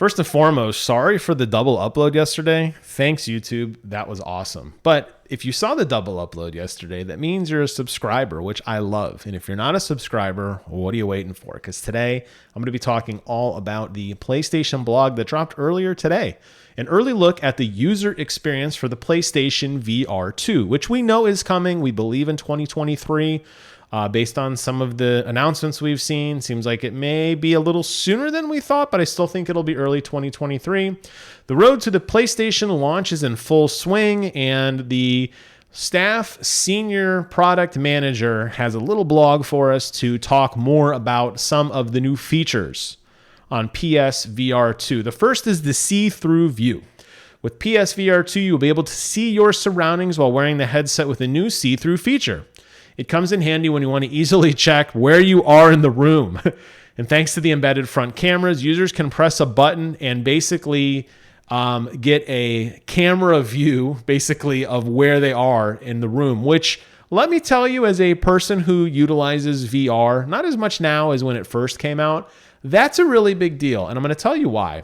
First and foremost, sorry for the double upload yesterday. Thanks, YouTube. That was awesome. But if you saw the double upload yesterday, that means you're a subscriber, which I love. And if you're not a subscriber, what are you waiting for? Because today I'm going to be talking all about the PlayStation blog that dropped earlier today. An early look at the user experience for the PlayStation VR2, which we know is coming. We believe in 2023. Based on some of the announcements we've seen, seems like it may be a little sooner than we thought, but I still think it'll be early 2023. The road to the PlayStation launch is in full swing, and the staff senior product manager has a little blog for us to talk more about some of the new features on PSVR2. The first is the see-through view. With PSVR2, you'll be able to see your surroundings while wearing the headset with a new see-through feature. It comes in handy when you want to easily check where you are in the room. And thanks to the embedded front cameras, users can press a button and basically get a camera view, basically, of where they are in the room, which, let me tell you, as a person who utilizes VR, not as much now as when it first came out, that's a really big deal. And I'm going to tell you why.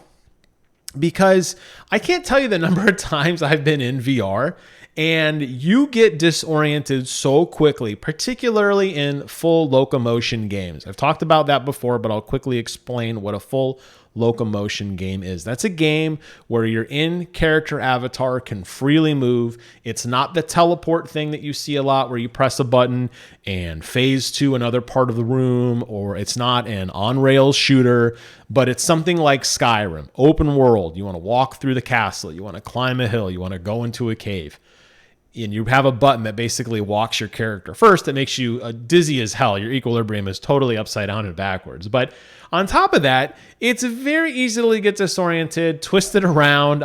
Because I can't tell you the number of times I've been in VR and you get disoriented so quickly, particularly in full locomotion games. I've talked about that before, but I'll quickly explain what a full locomotion game is. That's a game where your in-character avatar can freely move. It's not the teleport thing that you see a lot where you press a button and phase to another part of the room, or it's not an on-rails shooter, but it's something like Skyrim, open world. You want to walk through the castle, you want to climb a hill, you want to go into a cave. And you have a button that basically walks your character. First, it makes you dizzy as hell. Your equilibrium is totally upside down and backwards. But on top of that, it's very easy to get disoriented, twisted around.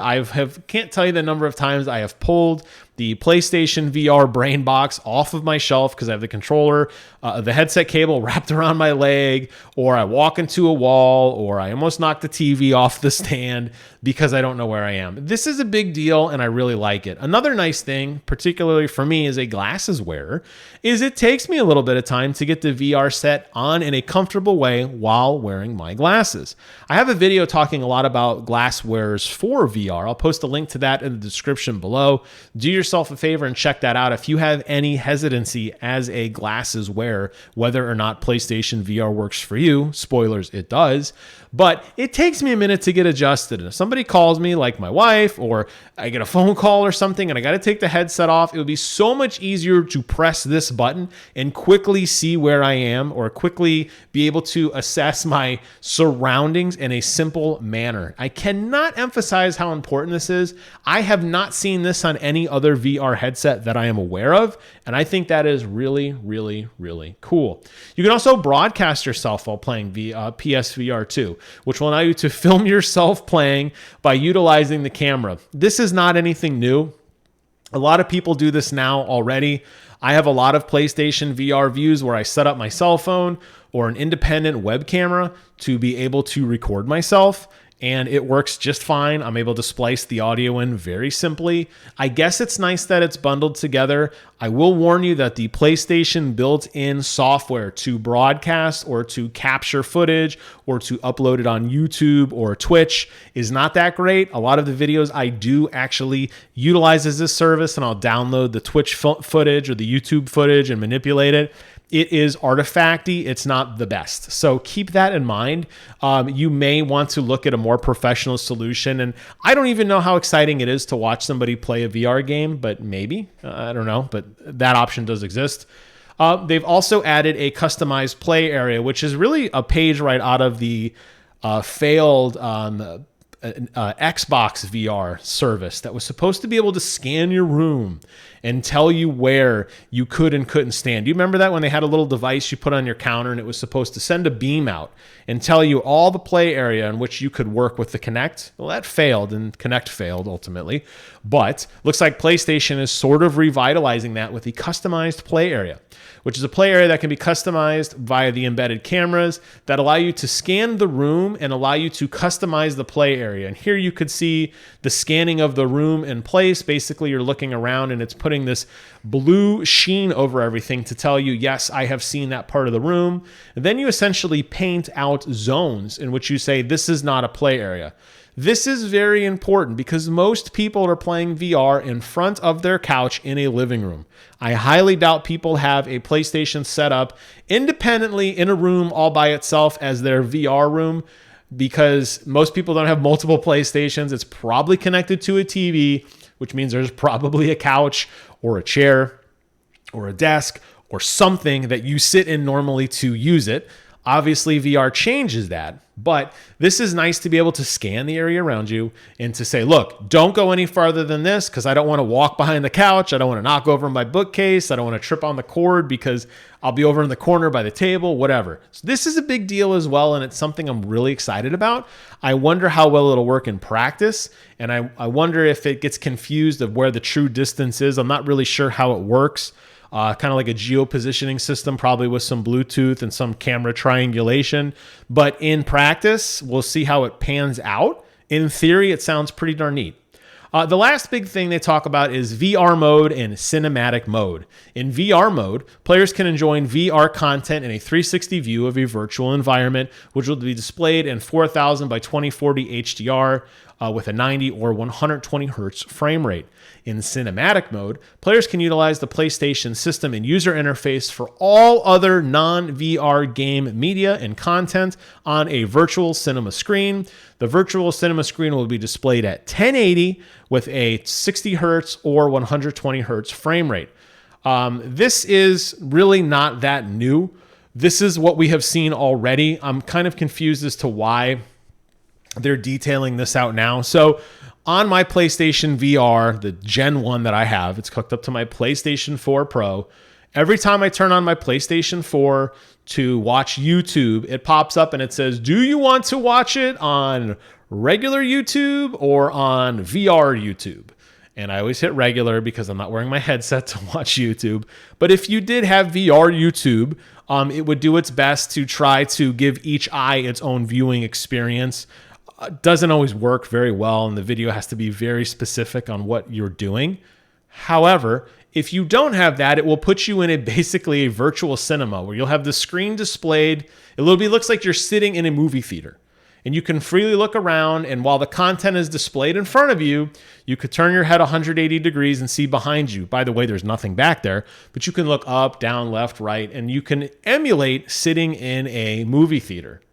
Can't tell you the number of times I have pulled the PlayStation VR brain box off of my shelf because I have the controller, the headset cable wrapped around my leg, or I walk into a wall, or I almost knock the TV off the stand because I don't know where I am. This is a big deal, and I really like it. Another nice thing, particularly for me as a glasses wearer, is it takes me a little bit of time to get the VR set on in a comfortable way while wearing my glasses. I have a video talking a lot about glass wearers for VR. I'll post a link to that in the description below. Do yourself a favor and check that out if you have any hesitancy as a glasses wearer, whether or not PlayStation VR works for you. Spoilers, it does. But it takes me a minute to get adjusted. And if somebody calls me, like my wife, or I get a phone call or something and I got to take the headset off, it would be so much easier to press this button and quickly see where I am, or quickly be able to assess my surroundings in a simple manner. I cannot emphasize how important this is. I have not seen this on any other VR headset that I am aware of, and I think that is really, really, really cool. You can also broadcast yourself while playing PSVR 2, which will allow you to film yourself playing by utilizing the camera. This is not anything new. A lot of people do this now already. I have a lot of PlayStation VR views where I set up my cell phone or an independent web camera to be able to record myself, and it works just fine. I'm able to splice the audio in very simply. I guess it's nice that it's bundled together. I will warn you that the PlayStation built-in software to broadcast or to capture footage or to upload it on YouTube or Twitch is not that great. A lot of the videos I do actually utilizes this service, and I'll download the Twitch footage or the YouTube footage and manipulate it. It is artifacty. It's not the best. So keep that in mind. You may want to look at a more professional solution. And I don't even know how exciting it is to watch somebody play a VR game, but maybe. I don't know. But that option does exist. They've also added a customized play area, which is really a page right out of the failed Xbox VR service that was supposed to be able to scan your room and tell you where you could and couldn't stand. Do you remember that when they had a little device you put on your counter and it was supposed to send a beam out and tell you all the play area in which you could work with the Kinect? Well, that failed, and Kinect failed ultimately. But looks like PlayStation is sort of revitalizing that with the customized play area, which is a play area that can be customized via the embedded cameras that allow you to scan the room and allow you to customize the play area. area. And here you could see the scanning of the room in place. Basically, you're looking around and it's putting this blue sheen over everything to tell you, yes, I have seen that part of the room. And then you essentially paint out zones in which you say, this is not a play area. This is very important because most people are playing VR in front of their couch in a living room. I highly doubt people have a PlayStation set up independently in a room all by itself as their VR room, because most people don't have multiple PlayStations. It's probably connected to a TV, which means there's probably a couch or a chair or a desk or something that you sit in normally to use it. Obviously, VR changes that, but this is nice to be able to scan the area around you and to say, look, don't go any farther than this because I don't want to walk behind the couch. I don't want to knock over my bookcase. I don't want to trip on the cord because I'll be over in the corner by the table, whatever. So this is a big deal as well, and it's something I'm really excited about. I wonder how well it'll work in practice, and I wonder if it gets confused of where the true distance is. I'm not really sure how it works. Kind of like a geo-positioning system, probably with some Bluetooth and some camera triangulation. But in practice, we'll see how it pans out. In theory, it sounds pretty darn neat. The last big thing they talk about is VR mode and cinematic mode. In VR mode, players can enjoy VR content in a 360 view of a virtual environment, which will be displayed in 4000 by 2040 HDR with a 90 or 120 hertz frame rate. In cinematic mode, players can utilize the PlayStation system and user interface for all other non-VR game media and content on a virtual cinema screen. The virtual cinema screen will be displayed at 1080 with a 60 hertz or 120 hertz frame rate. This is really not that new. This is what we have seen already. I'm kind of confused as to why they're detailing this out now. So on my PlayStation VR, the Gen 1 that I have, it's hooked up to my PlayStation 4 Pro. Every time I turn on my PlayStation 4 to watch YouTube, it pops up and it says, do you want to watch it on regular YouTube or on VR YouTube? And I always hit regular because I'm not wearing my headset to watch YouTube. But if you did have VR YouTube, it would do its best to try to give each eye its own viewing experience. Doesn't always work very well, and the video has to be very specific on what you're doing. However, if you don't have that, it will put you in basically a virtual cinema where you'll have the screen displayed. It looks like you're sitting in a movie theater, and you can freely look around, and while the content is displayed in front of you, you could turn your head 180 degrees and see behind you. By the way, there's nothing back there, but you can look up, down, left, right, and you can emulate sitting in a movie theater.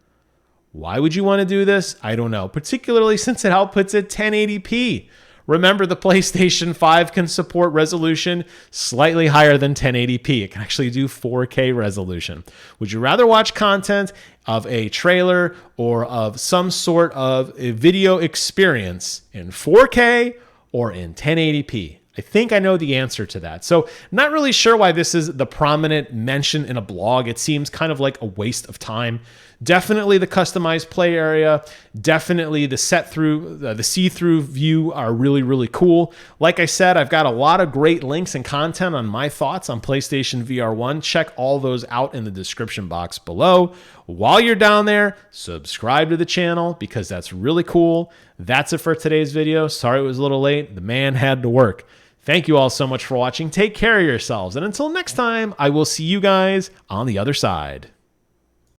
Why would you want to do this? I don't know, particularly since it outputs at 1080p. Remember, the PlayStation 5 can support resolution slightly higher than 1080p. It can actually do 4K resolution. Would you rather watch content of a trailer or of some sort of a video experience in 4K or in 1080p? I think I know the answer to that. So not really sure why this is the prominent mention in a blog. It seems kind of like a waste of time. Definitely the customized play area, definitely the see-through view are really, really cool. Like I said, I've got a lot of great links and content on my thoughts on PlayStation VR1. Check all those out in the description box below. While you're down there, subscribe to the channel because that's really cool. That's it for today's video. Sorry it was a little late. The man had to work. Thank you all so much for watching. Take care of yourselves. And until next time, I will see you guys on the other side.